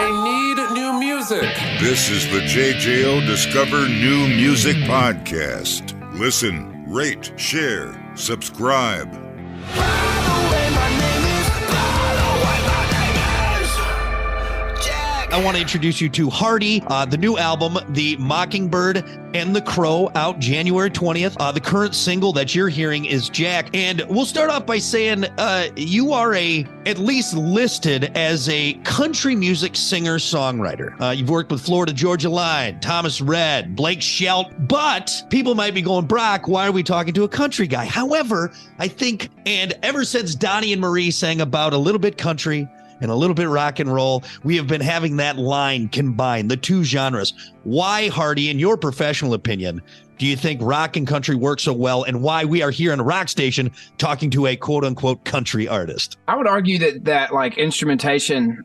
I need new music. This is the JJO Discover New Music Podcast. Listen, rate, share, subscribe. I want to introduce you to Hardy, the new album, The Mockingbird and The Crow, out January 20th. The current single that you're hearing is Jack. And we'll start off by saying you are at least listed as a country music singer-songwriter. You've worked with Florida Georgia Line, Thomas Rhett, Blake Shelton, but people might be going, Brock, why are we talking to a country guy? However, I think, and ever since Donnie and Marie sang about a little bit country and a little bit rock and roll, we have been having that line combined, the two genres. Why, Hardy, in your professional opinion, do you think rock and country work so well, and why we are here on a rock station talking to a quote-unquote country artist? I would argue that like instrumentation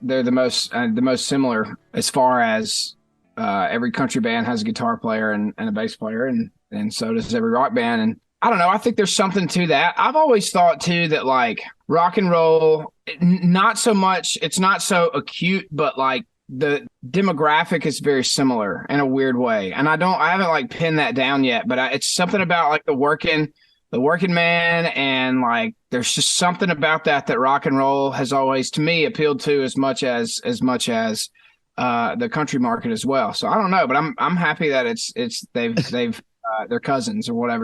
they're the most similar, as far as every country band has a guitar player and a bass player, and so does every rock band. And I don't know, I think there's something to that. I've always thought too that like rock and roll, not so much, it's not so acute, but like the demographic is very similar in a weird way. And I haven't like pinned that down yet, but it's something about like the working man, and like there's just something about that rock and roll has always to me appealed to as much as the country market as well. So I don't know, but I'm happy that they've they're cousins or whatever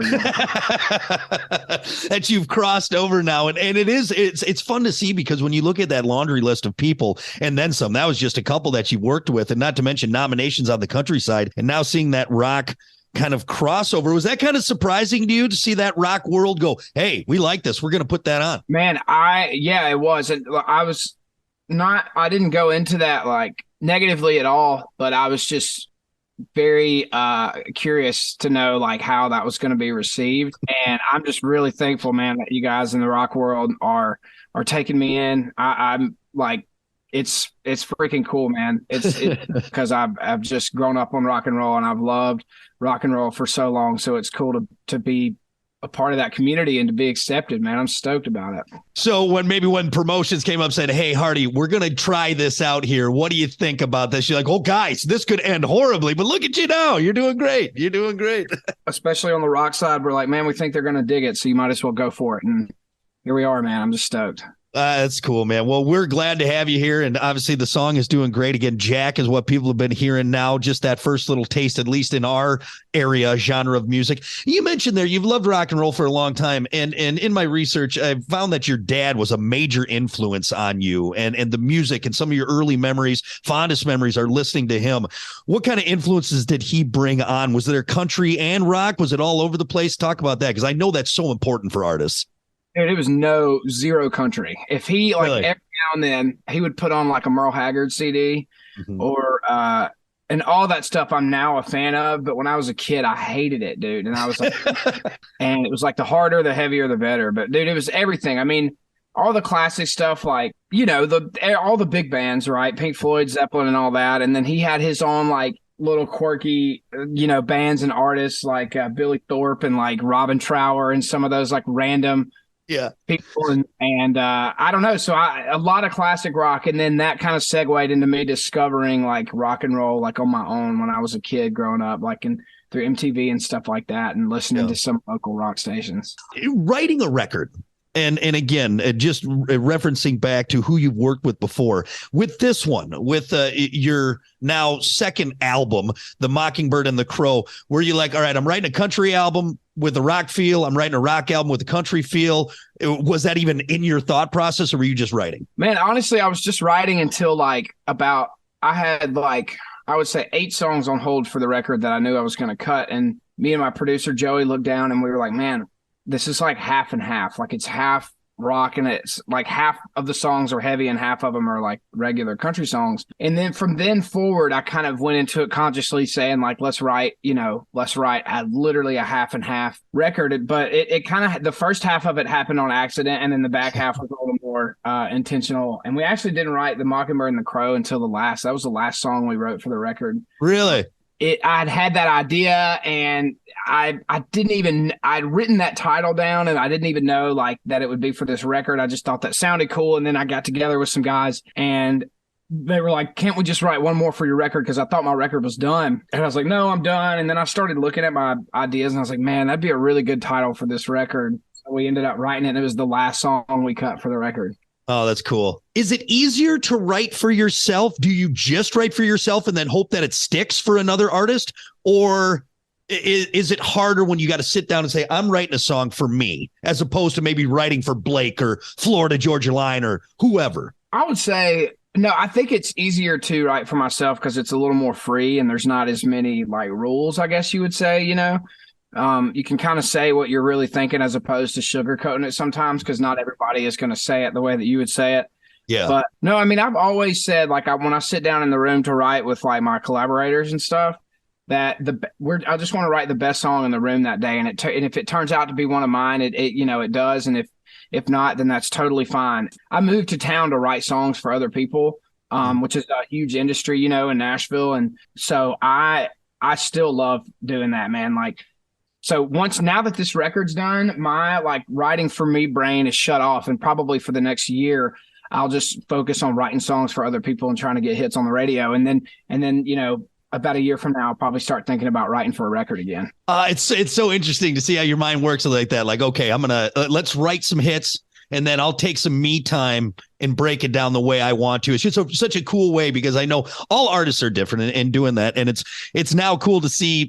that you've crossed over now. And it's fun to see, because when you look at that laundry list of people and then some, that was just a couple that you worked with, and not to mention nominations on the countryside, and now seeing that rock kind of crossover, was that kind of surprising to you to see that rock world go, hey, we like this, we're going to put that on? Man, it was. And I didn't go into that like negatively at all, but I was just very curious to know like how that was going to be received. And I'm just really thankful, man, that you guys in the rock world are taking me in. I'm like, it's freaking cool, man. It's because I've just grown up on rock and roll, and I've loved rock and roll for so long. So it's cool to be a part of that community and to be accepted, man. I'm stoked about it. So when promotions came up and said, hey, Hardy, we're going to try this out here, what do you think about this? You're like, oh, guys, this could end horribly, but look at you now. You're doing great. You're doing great. Especially on the rock side, we're like, man, we think they're going to dig it, so you might as well go for it. And here we are, man. I'm just stoked. That's cool, man. Well, we're glad to have you here. And obviously the song is doing great. Again, Jack is what people have been hearing now, just that first little taste, at least in our area genre of music. You mentioned there you've loved rock and roll for a long time. And in my research, I found that your dad was a major influence on you and the music, and some of your early memories, fondest memories, are listening to him. What kind of influences did he bring on? Was there country and rock? Was it all over the place? Talk about that, because I know that's so important for artists. Dude, it was zero country. If he like really? Every now and then he would put on like a Merle Haggard CD or and all that stuff I'm now a fan of. But when I was a kid, I hated it, dude. And I was like, and it was like the harder, the heavier, the better. But dude, it was everything. I mean, all the classic stuff, like, you know, all the big bands, right? Pink Floyd, Zeppelin, and all that. And then he had his own like little quirky, you know, bands and artists like Billy Thorpe and like Robin Trower and some of those like random people, and I don't know. So a lot of classic rock, and then that kind of segued into me discovering like rock and roll like on my own when I was a kid growing up, like through MTV and stuff like that, and listening to some local rock stations. Writing a record. And again, just referencing back to who you've worked with before, with this one, with your now second album, The Mockingbird and The Crow, were you like, all right, I'm writing a country album with a rock feel, I'm writing a rock album with a country feel? Was that even in your thought process, or were you just writing? Man, honestly, I was just writing until like I had like, I would say 8 songs on hold for the record that I knew I was going to cut. And me and my producer, Joey, looked down and we were like, man, this is like half and half. Like it's half rock and it's like half of the songs are heavy and half of them are like regular country songs. And then from then forward, I kind of went into it consciously saying like, let's write literally a half and half record. But it kind of, the first half of it happened on accident, and then the back half was a little more intentional. And we actually didn't write The Mockingbird and the Crow until that was the last song we wrote for the record. Really? I'd had that idea, and I'd written that title down, and I didn't even know like that it would be for this record. I just thought that sounded cool. And then I got together with some guys, and they were like, can't we just write one more for your record? Because I thought my record was done. And I was like, no, I'm done. And then I started looking at my ideas and I was like, man, that'd be a really good title for this record. So we ended up writing it, and it was the last song we cut for the record. Oh, that's cool. Is it easier to write for yourself? Do you just write for yourself and then hope that it sticks for another artist? Or is it harder when you got to sit down and say, I'm writing a song for me, as opposed to maybe writing for Blake or Florida Georgia Line or whoever? I would say, no, I think it's easier to write for myself because it's a little more free and there's not as many like rules, I guess you would say, you know. You can kind of say what you're really thinking as opposed to sugarcoating it sometimes, because not everybody is going to say it the way that you would say it. Yeah. But no, I mean, I've always said, like, when I sit down in the room to write with like my collaborators and stuff, that I just want to write the best song in the room that day. And and if it turns out to be one of mine, it does. And if not, then that's totally fine. I moved to town to write songs for other people, which is a huge industry, you know, in Nashville. And so I still love doing that, man. Like, so now that this record's done, my like writing for me brain is shut off, and probably for the next year, I'll just focus on writing songs for other people and trying to get hits on the radio. And then, you know, about a year from now, I'll probably start thinking about writing for a record again. It's so interesting to see how your mind works like that. Like, okay, I'm going to let's write some hits, and then I'll take some me time and break it down the way I want to. It's just such a cool way, because I know all artists are different in doing that. And it's now cool to see,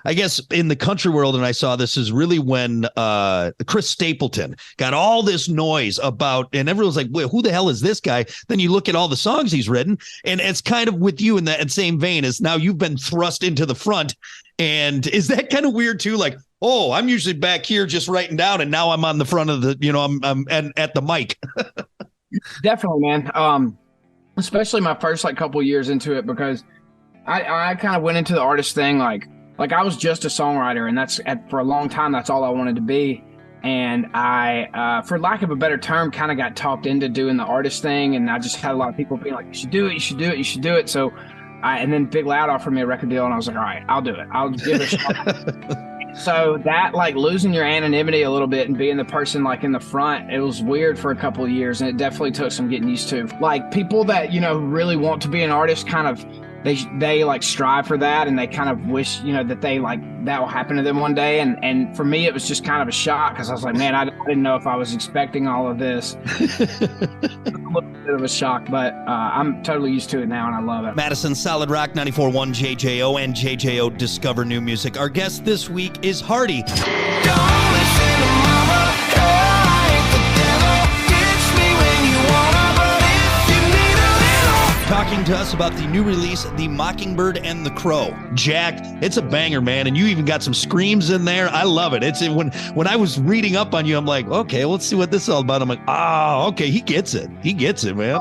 I guess, in the country world. And I saw this is really when Chris Stapleton got all this noise about, and everyone's like, who the hell is this guy? Then you look at all the songs he's written, and it's kind of with you in that same vein as now you've been thrust into the front. And is that kind of weird too? Like, oh, I'm usually back here just writing down, and now I'm on the front of the, you know, I'm at the mic. Definitely, man. Especially my first like couple years into it, because I kind of went into the artist thing like I was just a songwriter, and for a long time that's all I wanted to be. And I, for lack of a better term, kind of got talked into doing the artist thing, and I just had a lot of people being like, "You should do it, you should do it, you should do it." So, and then Big Loud offered me a record deal, and I was like, "All right, I'll do it. I'll give it a shot." So that, like, losing your anonymity a little bit and being the person like in the front, it was weird for a couple of years, and it definitely took some getting used to. Like, people that, you know, really want to be an artist kind of, they like strive for that, and they kind of wish, you know, that they like that will happen to them one day. And for me, it was just kind of a shock, because I was like, man, I didn't know if I was expecting all of this. A little bit of a shock, but I'm totally used to it now, and I love it. Madison Solid Rock 94.1 JJO and JJO Discover New Music. Our guest this week is Hardy. Don't listen to mama, I ain't the devil. Ditch me when you wanna, but if you need a little. Talking to us about the new release, The Mockingbird and The Crow. Jack, it's a banger, man, and you even got some screams in there. I love it. It's when I was reading up on you, I'm like, okay, let's see what this is all about. I'm like, okay, he gets it. He gets it, man.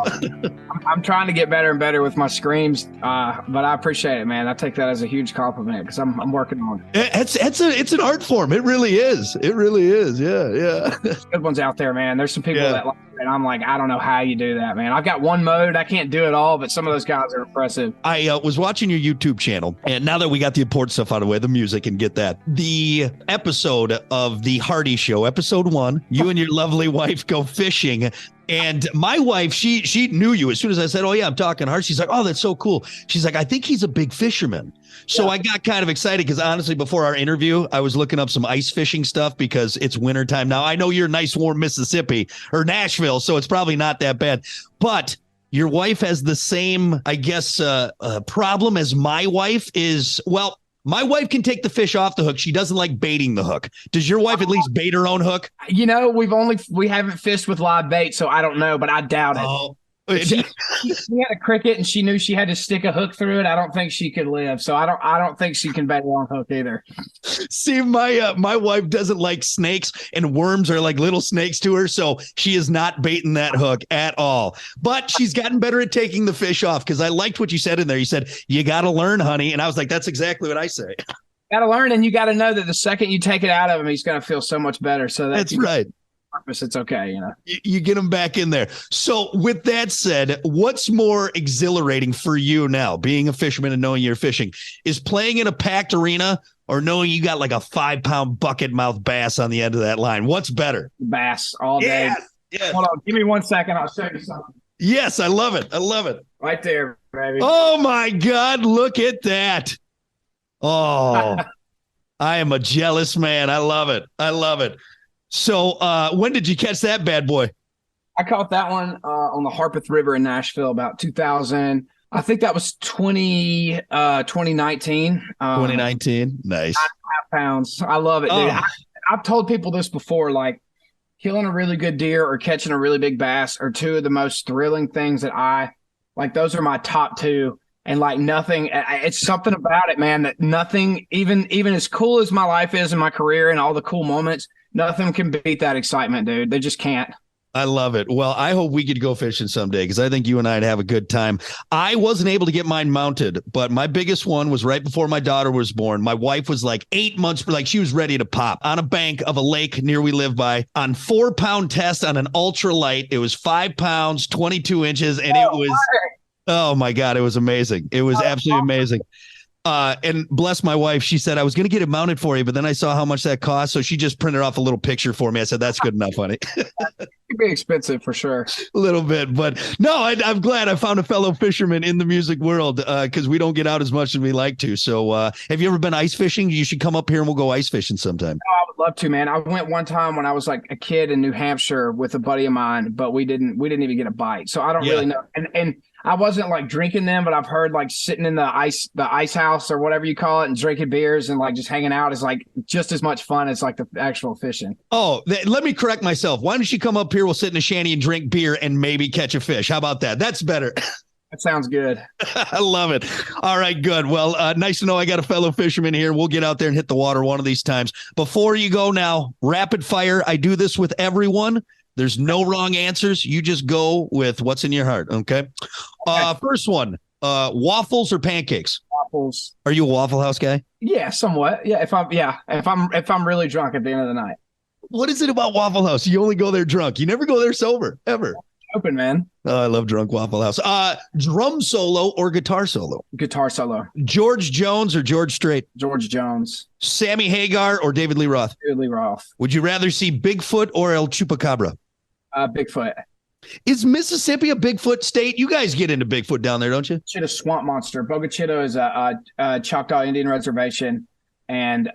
I'm trying to get better and better with my screams, but I appreciate it, man. I take that as a huge compliment, because I'm working on it. It's an art form. It really is. It really is. Yeah. Good ones out there, man. There's some people that like it, and I'm like, I don't know how you do that, man. I've got one mode. I can't do it all, but some of those guys are impressive. I was watching your YouTube channel, and now that we got the important stuff out of the way, the music, and get that, the episode of the Hardy Show, episode 1, you and your lovely wife go fishing. And my wife, she knew you as soon as I said, oh yeah, I'm talking Hardy. She's like, oh, that's so cool. She's like, I think he's a big fisherman. So I got kind of excited, because honestly, before our interview, I was looking up some ice fishing stuff, because it's wintertime now. I know you're nice, warm Mississippi or Nashville, so it's probably not that bad. But your wife has the same, I guess, problem as my wife is. Well, my wife can take the fish off the hook. She doesn't like baiting the hook. Does your wife at least bait her own hook? You know, we haven't fished with live bait, so I don't know, but I doubt it. Oh. She had a cricket, and she knew she had to stick a hook through it. I don't think she could live, so I don't think she can bait her own hook either. See, my wife doesn't like snakes, and worms are like little snakes to her, so she is not baiting that hook at all. But she's gotten better at taking the fish off, because I liked what you said in there. You said, you got to learn, honey. And I was like, that's exactly what I say. Got to learn, and you got to know that the second you take it out of him, he's going to feel so much better. So that's right. Purpose, it's okay, you know. You get him back in there. So with that said, what's more exhilarating for you now, being a fisherman and knowing you're fishing? Is playing in a packed arena, or knowing you got like a 5-pound bucket mouth bass on the end of that line? What's better? Bass all day. Yes. Hold on, give me 1 second. I'll show you something. Yes, I love it. I love it. Right there, baby. Oh my God, look at that. Oh, I am a jealous man. I love it. I love it. So when did you catch that bad boy? I caught that one on the Harpeth River in Nashville about 2000. I think that was 2019. 2019. Nice. 9.5 pounds. I love it, dude. Oh. I've told people this before, like killing a really good deer or catching a really big bass are two of the most thrilling things that I like. Those are my top two. And like nothing, it's something about it, man, that nothing, even as cool as my life is in my career and all the cool moments, nothing can beat that excitement, dude. They just can't. I love it. Well, I hope we could go fishing someday because I think you and I'd have a good time. I wasn't able to get mine mounted, but my biggest one was right before my daughter was born. My wife was like 8 months, like she was ready to pop on a bank of a lake near we live by on 4-pound test on an ultralight. It was 5 pounds, 22 inches, and it was, oh my God, it was amazing. It was absolutely amazing. And bless my wife, she said, I was going to get it mounted for you, but then I saw how much that cost. So she just printed off a little picture for me. I said, that's good enough, honey. It'd be expensive for sure. A little bit, but no, I'm glad I found a fellow fisherman in the music world because we don't get out as much as we like to. So have you ever been ice fishing? You should come up here and we'll go ice fishing sometime. Oh, I would love to, man. I went one time when I was like a kid in New Hampshire with a buddy of mine, but we didn't even get a bite. So I don't really know. And I wasn't like drinking them, but I've heard like sitting in the ice house or whatever you call it and drinking beers and like just hanging out is like just as much fun as like the actual fishing. Oh, let me correct myself. Why don't you come up here? We'll sit in a shanty and drink beer and maybe catch a fish. How about that? That's better. That sounds good. I love it. All right, good. Well, nice to know I got a fellow fisherman here. We'll get out there and hit the water one of these times. Before you go now, rapid fire. I do this with everyone. There's no wrong answers. You just go with what's in your heart. Okay. First one, waffles or pancakes? Waffles. Are you a Waffle House guy? Yeah, somewhat. Yeah. If I'm really drunk at the end of the night. What is it about Waffle House? You only go there drunk. You never go there sober, ever. Open, man. Oh, I love drunk Waffle House. Drum solo or guitar solo? Guitar solo. George Jones or George Strait? George Jones. Sammy Hagar or David Lee Roth? David Lee Roth. Would you rather see Bigfoot or El Chupacabra? Bigfoot. Is Mississippi a Bigfoot state? You guys get into Bigfoot down there, don't you? Chitto Swamp Monster. Bogachitto is a Choctaw Indian reservation, and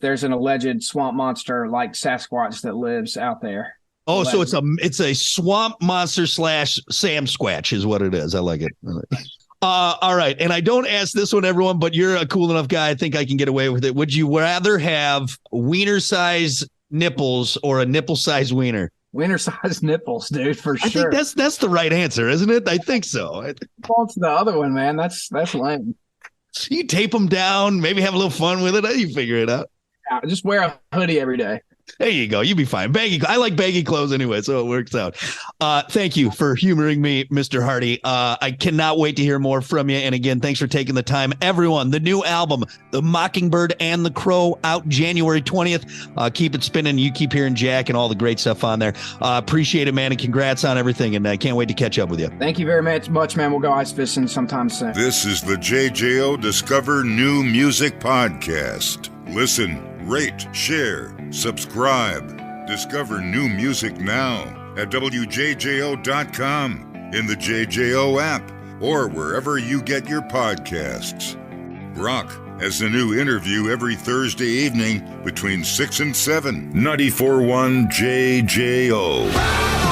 there's an alleged swamp monster like Sasquatch that lives out there. Oh, so it's a swamp monster / Sam Squatch is what it is. I like it. All right, and I don't ask this one, everyone, but you're a cool enough guy. I think I can get away with it. Would you rather have wiener size nipples or a nipple size wiener? Wiener size nipples, dude, for sure. I think that's the right answer, isn't it? I think so. Fault's the other one, man. That's lame. You tape them down, maybe have a little fun with it. You figure it out. Yeah, just wear a hoodie every day. There you go. You'll be fine. Baggy. I like baggy clothes anyway, so it works out. Thank you for humoring me, Mr. Hardy. I cannot wait to hear more from you. And again, thanks for taking the time. Everyone, the new album, The Mockingbird and The Crow, out January 20th. Keep it spinning. You keep hearing Jack and all the great stuff on there. Appreciate it, man, and congrats on everything. And I can't wait to catch up with you. Thank you very much, man. We'll go ice fishing sometime soon. This is the JJO Discover New Music Podcast. Listen, rate, share, subscribe. Discover new music now at WJJO.com, in the JJO app, or wherever you get your podcasts. Brock has a new interview every Thursday evening between 6 and 7. 94.1 JJO.